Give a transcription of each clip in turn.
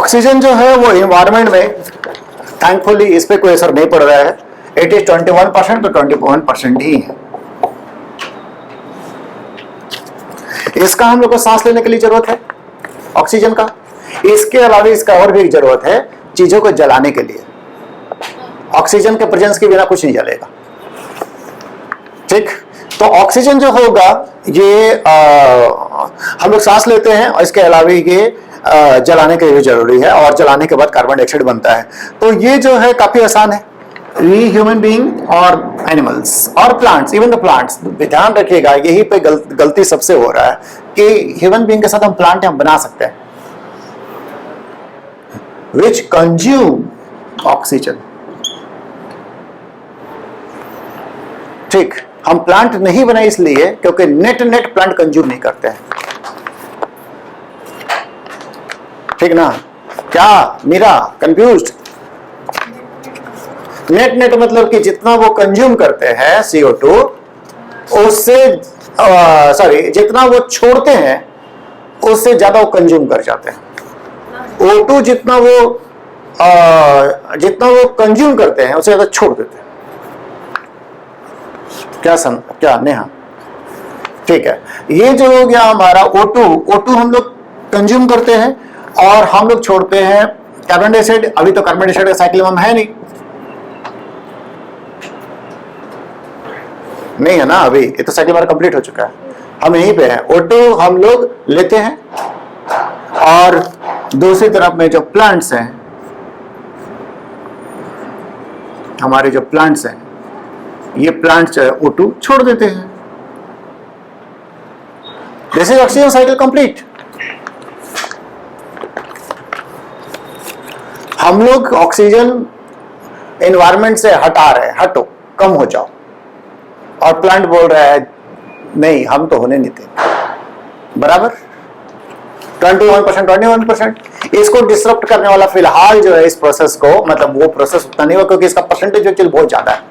Oxygen जो है वो इन्वायरमेंट में थैंकफुली इस पे कोई असर नहीं पड़ रहा है। इट इज 21% तो 21% ही है। इसका हम लोग को सांस लेने के लिए जरूरत है ऑक्सीजन का। इसके अलावा इसका और भी एक जरूरत है चीजों को जलाने के लिए। ऑक्सीजन के प्रेजेंस के बिना कुछ नहीं जलेगा। ठीक, तो ऑक्सीजन जो होगा ये हम लोग सांस लेते हैं और इसके अलावा ये जलाने के लिए भी जरूरी है, और जलाने के बाद कार्बन डाइऑक्साइड बनता है। तो ये जो है काफी आसान है। वी ह्यूमन बीइंग और एनिमल्स और प्लांट्स, इवन द प्लांट्स, ध्यान रखिएगा यही पे गलती सबसे हो रहा है कि ह्यूमन बीइंग के साथ हम प्लांट हम बना सकते हैं विच कंज्यूम ऑक्सीजन। ठीक, हम प्लांट नहीं बनाए इसलिए क्योंकि नेट प्लांट कंज्यूम नहीं करते हैं। ठीक ना? क्या मीरा कंफ्यूज्ड? नेट मतलब कि जितना वो कंज्यूम करते हैं CO2 उससे जितना वो छोड़ते हैं उससे ज्यादा वो कंज्यूम कर जाते हैं। O2 जितना वो कंज्यूम करते हैं उससे ज्यादा छोड़ देते हैं। क्या नेहा? ठीक है, ये जो हो गया हमारा O2 हम लोग कंज्यूम करते हैं और हम लोग छोड़ते हैं कार्बन डाइऑक्साइड। अभी तो कार्बन डाइऑक्साइड का साइकिल हम है नहीं है ना, अभी ये तो साइकिल हमारा कंप्लीट हो चुका है, हम यहीं पे हैं। O2 हम लोग लेते हैं और दूसरी तरफ में जो प्लांट्स हैं, हमारे जो प्लांट्स हैं, ये प्लांट्स जो है O2 छोड़ देते हैं। This is oxygen cycle complete. हम लोग ऑक्सीजन एनवायरनमेंट से हटा रहे हैं, हटो, कम हो जाओ, और प्लांट बोल रहा है नहीं हम तो होने नहीं देंगे। बराबर 21%। इसको डिसरप्ट करने वाला फिलहाल जो है इस प्रोसेस को, मतलब वो प्रोसेस उतना नहीं हुआ क्योंकि इसका परसेंटेज एक्चुअली बहुत ज्यादा है।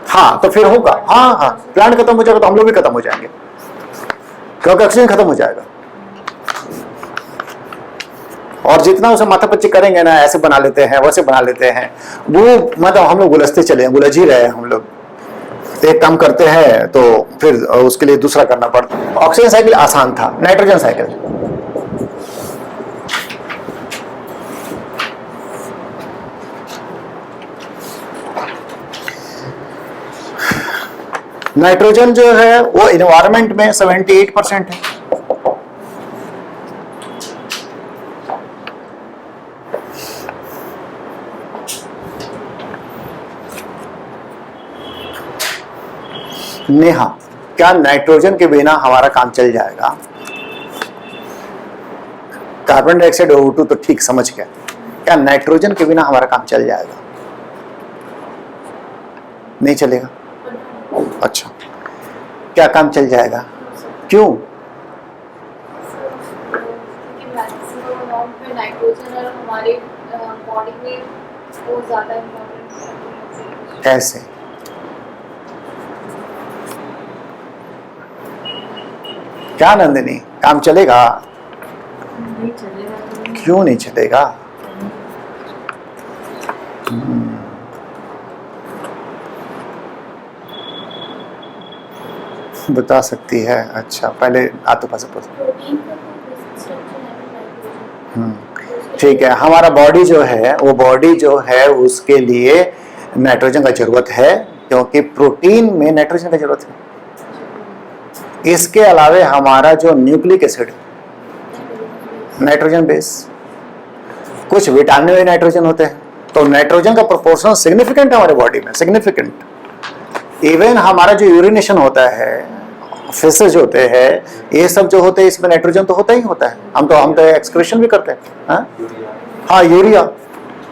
हाँ तो फिर होगा, हाँ प्लांट खत्म हो जाएगा तो हम लोग भी खत्म हो जाएंगे क्योंकि ऑक्सीजन खत्म हो जाएगा। और जितना उसे माथापच्ची करेंगे ना, ऐसे बना लेते हैं वैसे बना लेते हैं, वो मतलब हम लोग गुलजते चले, गुलझ ही रहे हम लोग। एक काम करते हैं तो फिर उसके लिए दूसरा करना पड़ता है। ऑक्सीजन साइकिल आसान था, नाइट्रोजन साइकिल नाइट्रोजन जो है वो एनवायरनमेंट में 78% है। नेहा, क्या नाइट्रोजन के बिना हमारा काम चल जाएगा? कार्बन डाइऑक्साइड O2 तो ठीक समझ गया, क्या नाइट्रोजन के बिना हमारा काम चल जाएगा? नहीं चलेगा। अच्छा, क्या काम चल जाएगा? क्यों? कैसे? क्या नंदिनी, काम चलेगा? नहीं चलेगा। क्यों नहीं चलेगा? बता सकती है? अच्छा, पहले आतो पास ठीक है। हमारा बॉडी जो है उसके लिए नाइट्रोजन का जरूरत है क्योंकि प्रोटीन में नाइट्रोजन का जरूरत है। इसके अलावे हमारा जो न्यूक्लिक एसिड नाइट्रोजन बेस, कुछ विटामिन में नाइट्रोजन होते हैं, तो नाइट्रोजन का प्रोपोर्शन सिग्निफिकेंट है हमारे बॉडी में, सिग्निफिकेंट। इवन हमारा जो यूरिनेशन होता है, फेसेज होते हैं, ये सब जो होते हैं इसमें नाइट्रोजन तो होता ही होता है। हम तो एक्सक्रीशन भी करते हैं। हाँ यूरिया।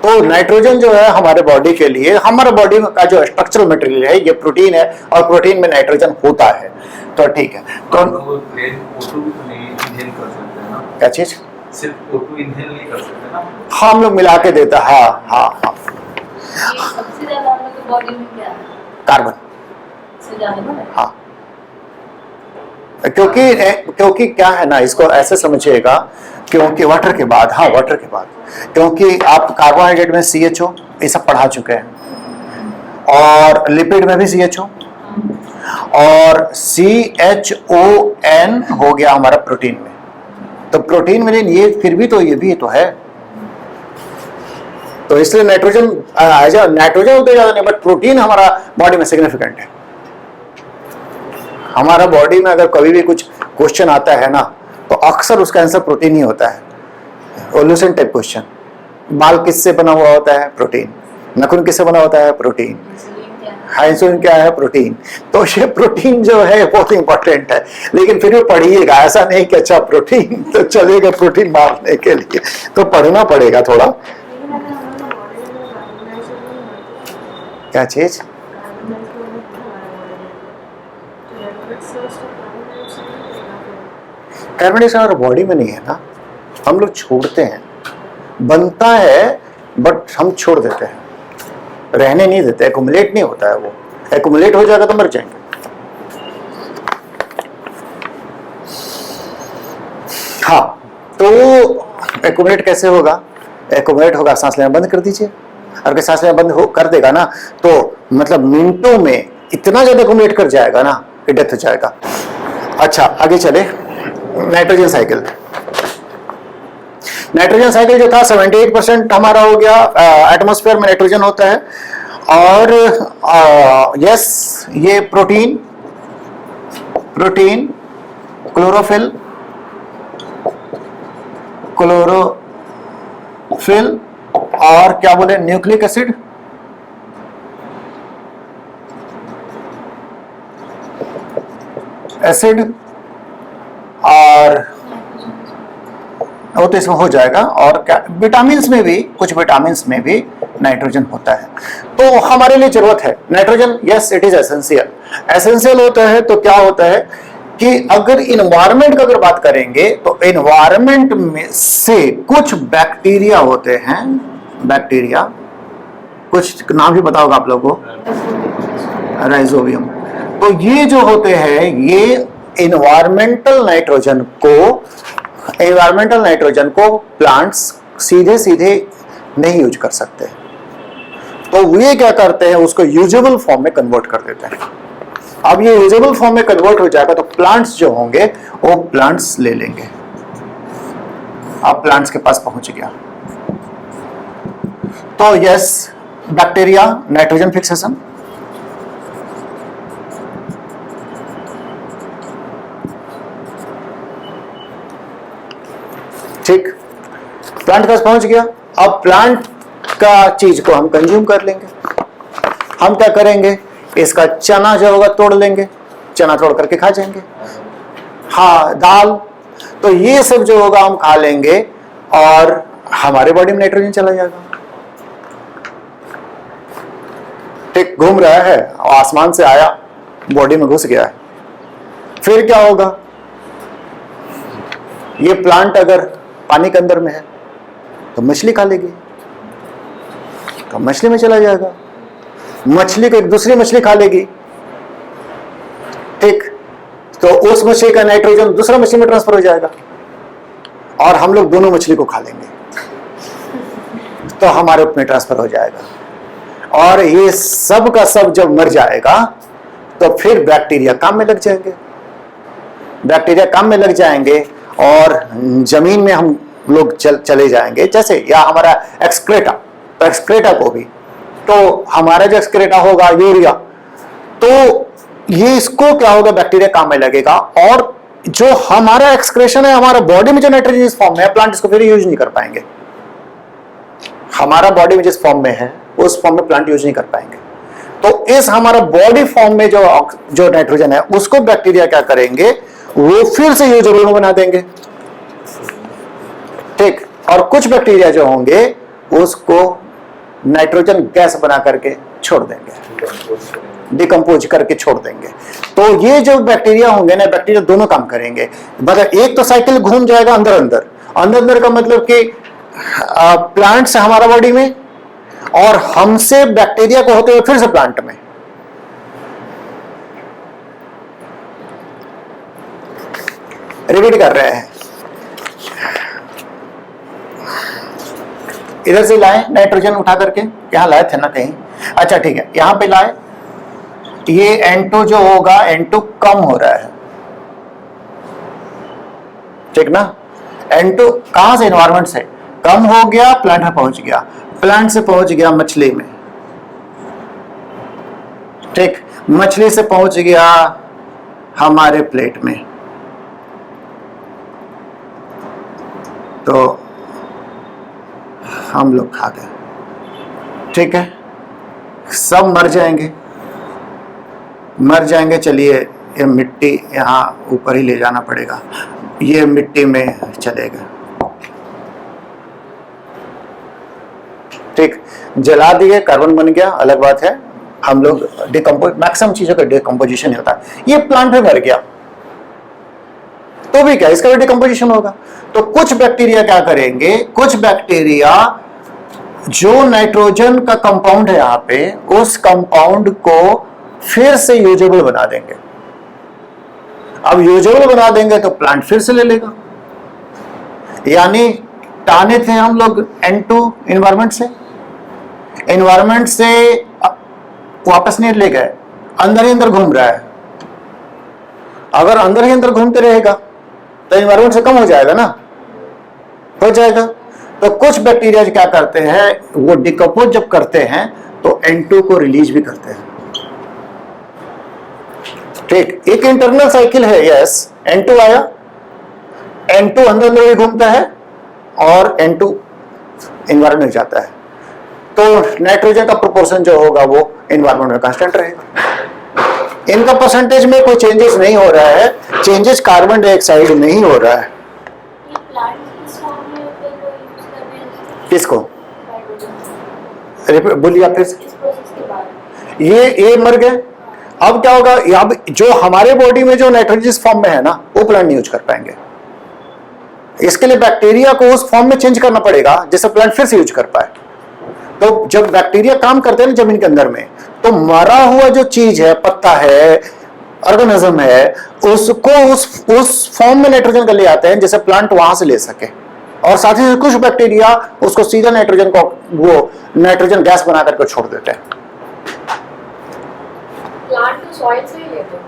तो नाइट्रोजन जो है हमारे बॉडी के लिए, हमारे बॉडी का जो स्ट्रक्चरल मटेरियल है ये प्रोटीन है और प्रोटीन में नाइट्रोजन होता है। तो ठीक है, तो क्या चीज सिर्फ O2 इनहेल नहीं कर सकते ना, हम लोग मिला के देता है। हाँ सबसे ज्यादा हम लोग के बॉडी में क्या है? कार्बन। सबसे ज्यादा है। हाँ क्योंकि क्या है ना, इसको ऐसे समझिएगा, क्योंकि वाटर के बाद, हाँ वाटर के बाद, क्योंकि आप कार्बोहाइड्रेट में CHO ये सब पढ़ा चुके हैं, और लिपिड में भी CHO, और CHON हो गया हमारा प्रोटीन में। तो प्रोटीन में ये फिर भी तो ये भी तो है, तो इसलिए नाइट्रोजन उतना ज्यादा नहीं, बट प्रोटीन हमारा बॉडी में सिग्निफिकेंट है। हमारा बॉडी में अगर कभी भी कुछ क्वेश्चन आता है ना, तो अक्सर उसका आंसर प्रोटीन ही होता है। ओल्यूशन टाइप क्वेश्चन, बाल किससे बना हुआ होता है? प्रोटीन। नाखून किससे बना होता है? प्रोटीन। इंसुलिन क्या है? प्रोटीन। तो ये प्रोटीन जो है बहुत इंपॉर्टेंट है, लेकिन फिर भी पढ़िएगा, ऐसा नहीं कि अच्छा प्रोटीन तो चलेगा प्रोटीन मारने के लिए, तो पढ़ना पड़ेगा थोड़ा। क्या चीज? कार्बन डाइऑक्साइड हमारे बॉडी में नहीं है ना, हम लोग छोड़ते हैं, बनता है बट हम छोड़ देते हैं, रहने नहीं देते, एक्युमुलेट नहीं होता है। वो एक्युमुलेट हो जाएगा तो मर जाएंगे। हाँ, तो एक्युमुलेट कैसे होगा? एक्युमुलेट होगा, सांस लेना बंद कर दीजिए। अगर सांस लेना बंद कर देगा ना, तो मतलब मिनटों में इतना ज्यादा एक्युमुलेट कर जाएगा ना कि डेथ हो जाएगा। अच्छा, आगे चले। नाइट्रोजन साइकिल, नाइट्रोजन साइकिल जो था 78% हमारा हो गया, एटमॉस्फेयर में नाइट्रोजन होता है। और यस, ये प्रोटीन, क्लोरोफिल और क्या बोले, न्यूक्लिक एसिड, और वो तो इसमें हो जाएगा। और क्या, विटामिन्स में भी, कुछ विटामिन्स में भी नाइट्रोजन होता है। तो हमारे लिए जरूरत है nitrogen, yes it is essential होता है। तो क्या होता है कि अगर इन्वायरमेंट का अगर बात करेंगे, तो इन्वायरमेंट में से कुछ बैक्टीरिया होते हैं, बैक्टीरिया, कुछ नाम भी बताओगे आप लोगों को, राइजोबियम। तो ये जो होते हैं, ये इन्वायरमेंटल नाइट्रोजन को प्लांट्स सीधे सीधे नहीं यूज कर सकते, तो वे क्या करते हैं, उसको यूजेबल फॉर्म में कन्वर्ट कर देते हैं। अब ये यूजेबल फॉर्म में कन्वर्ट हो जाएगा, तो प्लांट्स जो होंगे वो प्लांट्स ले लेंगे। अब प्लांट्स के पास पहुंच गया। तो यस, बैक्टीरिया, नाइट्रोजन फिक्सेशन, ठीक, प्लांट पास पहुंच गया। अब प्लांट का चीज को हम कंज्यूम कर लेंगे। हम क्या करेंगे, इसका चना जो होगा तोड़ लेंगे, चना तोड़ करके खा जाएंगे। हाँ, दाल, तो ये सब जो होगा हम खा लेंगे और हमारे बॉडी में नाइट्रोजन चला जाएगा। ठीक, घूम रहा है, आसमान से आया, बॉडी में घुस गया है। फिर क्या होगा, ये प्लांट अगर पानी के अंदर में है तो मछली खा लेगी, तो मछली में चला जाएगा। मछली को एक दूसरी मछली खा लेगी, ठीक, तो उस मछली का नाइट्रोजन दूसरा मछली में ट्रांसफर हो जाएगा और हम लोग दोनों मछली को खा लेंगे, तो हमारे में ट्रांसफर हो जाएगा। और ये सब का सब जब मर जाएगा तो फिर बैक्टीरिया काम में लग जाएंगे, बैक्टीरिया काम में लग जाएंगे और जमीन में हम लोग चले जाएंगे। जैसे या हमारा एक्सक्रेटा, तो एक्सक्रेटा को भी, तो हमारा जो एक्सक्रेटा होगा यूरिया, तो ये इसको क्या होगा, बैक्टीरिया काम में लगेगा। और जो हमारा एक्सक्रेशन है, हमारा बॉडी में जो नाइट्रोजन इस फॉर्म में है, प्लांट इसको फिर यूज नहीं कर पाएंगे। हमारा बॉडी में जिस फॉर्म में है उस फॉर्म में प्लांट यूज नहीं कर पाएंगे। तो इस हमारा बॉडी फॉर्म में जो नाइट्रोजन है उसको बैक्टीरिया क्या करेंगे, वो फिर से यूजेबल में बना देंगे, ठीक। और कुछ बैक्टीरिया जो होंगे उसको नाइट्रोजन गैस बना करके छोड़ देंगे, डिकम्पोज करके छोड़ देंगे। तो ये जो बैक्टीरिया होंगे ना, बैक्टीरिया दोनों काम करेंगे। मतलब एक तो साइकिल घूम जाएगा अंदर अंदर, अंदर अंदर का मतलब कि प्लांट से हमारा बॉडी में और हमसे बैक्टीरिया को होते हुए फिर से प्लांट में। रिपीट कर रहे हैं। इधर से लाए नाइट्रोजन उठा करके, यहाँ लाए थे ना कहीं, अच्छा ठीक है, यहाँ पे लाए, ये N2 जो होगा N2 कम हो रहा है, ठीक ना। N2 कहां से, एनवायरमेंट से कम हो गया, प्लांट में पहुंच गया, प्लांट से पहुंच गया मछली में, ठीक, मछली से पहुंच गया हमारे प्लेट में, तो हम लोग खा गए, ठीक है, सब मर जाएंगे, मर जाएंगे। चलिए ये मिट्टी यहाँ ऊपर ही ले जाना पड़ेगा, ये मिट्टी में चलेगा, ठीक, जला दिए, कार्बन बन गया, अलग बात है, हम लोग डिकम्पोज, मैक्सिमम चीजों का डिकम्पोजिशन ही होता है। ये प्लांट में मर गया तो भी क्या, इसका भी डिकम्पोजिशन होगा। तो कुछ बैक्टीरिया क्या करेंगे, कुछ बैक्टीरिया जो नाइट्रोजन का कंपाउंड है यहाँ पे, उस कंपाउंड को फिर से यूजेबल बना देंगे। अब यूजेबल बना देंगे तो प्लांट फिर से ले लेगा, यानी टाने थे हम लोग N2 एनवायरमेंट से वापस नहीं ले गए, अंदर ही अंदर घूम रहा है। अगर अंदर ही अंदर घूमते रहेगा तो एनवायरमेंट से कम हो जाएगा ना, हो जाएगा। तो कुछ बैक्टीरिया क्या करते हैं, वो डिकम्पोज जब करते हैं तो N2 को रिलीज भी करते हैं, ठीक, एक इंटरनल साइकिल है। यस, N2 आया, N2 अंदर अंदर ही घूमता है और N2 एनवायरमेंट में जाता है, तो नाइट्रोजन का प्रोपोर्शन जो होगा वो एनवायरमेंट में कांस्टेंट रहेगा। इनका परसेंटेज में कोई चेंजेस नहीं हो रहा है, चेंजेस कार्बन डाइऑक्साइड में ही हो रहा है। ये प्लांट किस फॉर्म में होते हैं, कोई यूज करते हैं किसको नाइट्रोजन बोलिए आप फिर से। इस प्रोसेस के बाद? ये मर गए, अब क्या होगा, अब जो हमारे बॉडी में जो नाइट्रोजन फॉर्म में है ना, वो प्लांट नहीं यूज कर पाएंगे। इसके लिए बैक्टीरिया को उस फॉर्म में चेंज करना पड़ेगा जिससे प्लांट फिर से यूज कर पाए। तो जब बैक्टीरिया काम करते हैं ना जमीन के अंदर में, तो मरा हुआ जो चीज है, पत्ता है, ऑर्गेनिज्म है, उसको उस फॉर्म में नाइट्रोजन का ले आते हैं जिससे प्लांट वहां से ले सके। और साथ ही कुछ बैक्टीरिया उसको सीधा नाइट्रोजन को, वो नाइट्रोजन गैस बना करके छोड़ देते हैं। प्लांट तो सॉइल से ही लेते हैं,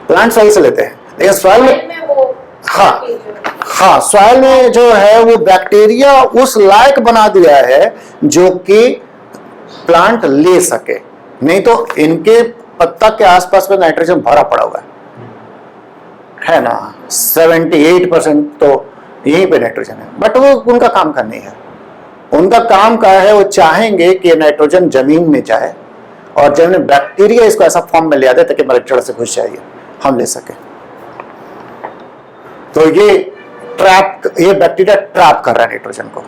प्लांट सॉइल से लेते हैं, लेकिन सॉइल में वो हाँ सॉइल में जो है वो बैक्टीरिया उस लायक बना दिया है जो कि प्लांट ले सके, नहीं तो इनके पत्ता के आसपास में नाइट्रोजन भरा पड़ा हुआ है ना, 78% तो यहीं पे नाइट्रोजन है। बट वो उनका काम का नहीं है, उनका काम का है, वो चाहेंगे कि नाइट्रोजन जमीन में जाए और जमीन बैक्टीरिया इसको ऐसा फॉर्म में ले आते ताकि हमारे जड़ से घुस जाए, हम ले सके। तो ये बैक्टीरिया ट्रैप कर रहा है नाइट्रोजन को,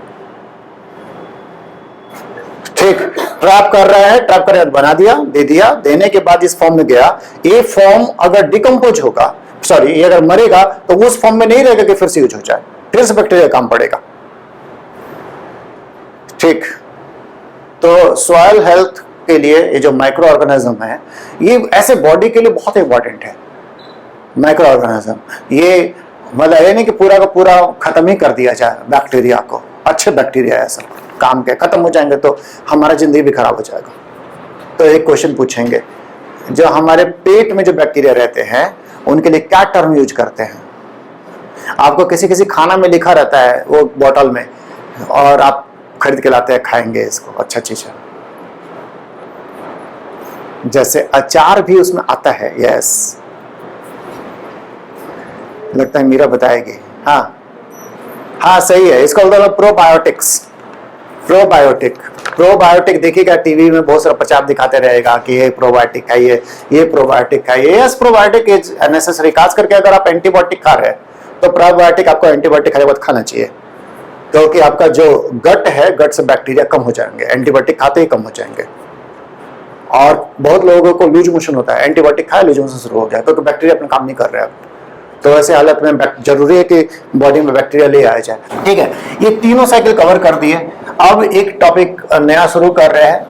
ठीक, ट्रैप कर रहा है, ट्रैप कर बना दिया, दे दिया, देने के बाद इस फॉर्म में गया। ये फॉर्म अगर डिकम्पोज होगा, सॉरी, ये अगर मरेगा तो उस फॉर्म में नहीं रहेगा कि फिर से यूज हो जाए, फिर से बैक्टीरिया काम पड़ेगा, ठीक। तो सॉइल हेल्थ के लिए ये जो माइक्रो ऑर्गेनिज्म है, ये ऐसे बॉडी के लिए बहुत इंपॉर्टेंट है। माइक्रो ऑर्गेनिज्म ये मतलब ये नहीं कि पूरा का पूरा खत्म ही कर दिया जाए बैक्टीरिया को, अच्छे बैक्टीरिया ऐसा काम के खत्म हो जाएंगे तो हमारा जिंदगी भी खराब हो जाएगा। तो एक क्वेश्चन पूछेंगे, जो हमारे पेट में जो बैक्टीरिया रहते हैं उनके लिए क्या टर्म यूज करते हैं? आपको किसी किसी खाना में लिखा रहता है वो बोतल में, और आप खरीद के लाते हैं, खाएंगे इसको, अच्छा चीज है। जैसे अचार भी उसमें आता है, यस, लगता है मीरा बताएगी। हाँ सही है, इसका बोलते हैं प्रोबायोटिक्स। प्रोबायोटिक देखिएगा टीवी में बहुत सारा प्रचार दिखाते रहेगा कि ये प्रोबायोटिक खाइए, ये प्रोबायोटिक खाइए। यस, प्रोबायोटिक इज नेसेसरी, खास करके अगर आप एंटीबायोटिक खा रहे हैं तो प्रोबायोटिक आपको एंटीबायोटिक खाने के बाद खाना चाहिए, क्योंकि आपका जो गट है, गट से बैक्टीरिया कम हो जाएंगे, एंटीबायोटिक खाते ही कम हो जाएंगे। और बहुत लोगों को लूज मोशन होता है, एंटीबायोटिक खाया लूज मोशन शुरू हो गया क्योंकि बैक्टीरिया अपना काम नहीं कर रहे हैं। तो ऐसे हालत में जरूरी है कि बॉडी में बैक्टीरिया ले आया जाए, ठीक है। ये तीनों साइकिल कवर कर दिए। अब एक टॉपिक नया शुरू कर रहे हैं,